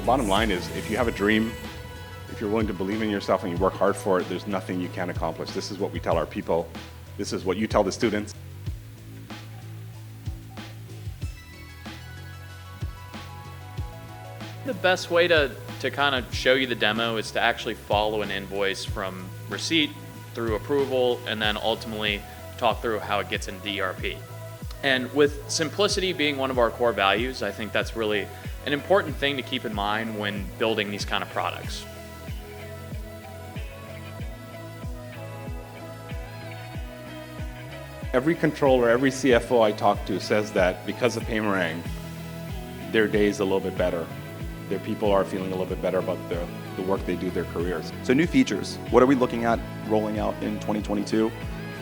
bottom line is, if you have a dream, if you're willing to believe in yourself and you work hard for it, there's nothing you can't accomplish. This is what we tell our people. This is what you tell the students. The best way to kind of show you the demo is to actually follow an invoice from receipt through approval and then ultimately talk through how it gets into ERP. And with simplicity being one of our core values, I think that's really an important thing to keep in mind when building these kind of products. Every controller, every CFO I talk to says that because of Paymerang, their day is a little bit better. Their people are feeling a little bit better about the work they do, their careers. So new features, what are we looking at rolling out in 2022?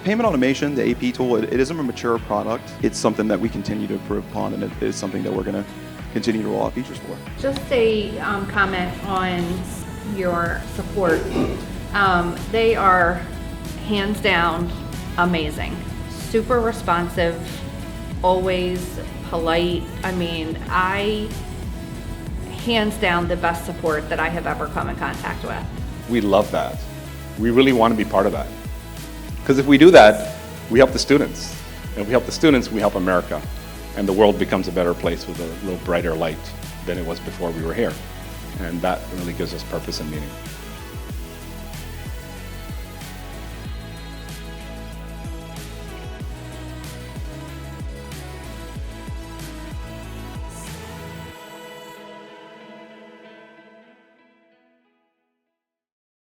Payment automation, the AP tool, it isn't a mature product. It's something that we continue to improve upon, and it is something that we're going to continue to roll out features for. Just a comment on your support. They are hands down amazing. Super responsive, always polite. I mean, hands down the best support that I have ever come in contact with. We love that. We really want to be part of that. Because if we do that, we help the students. And if we help the students, we help America. And the world becomes a better place with a little brighter light than it was before we were here. And that really gives us purpose and meaning.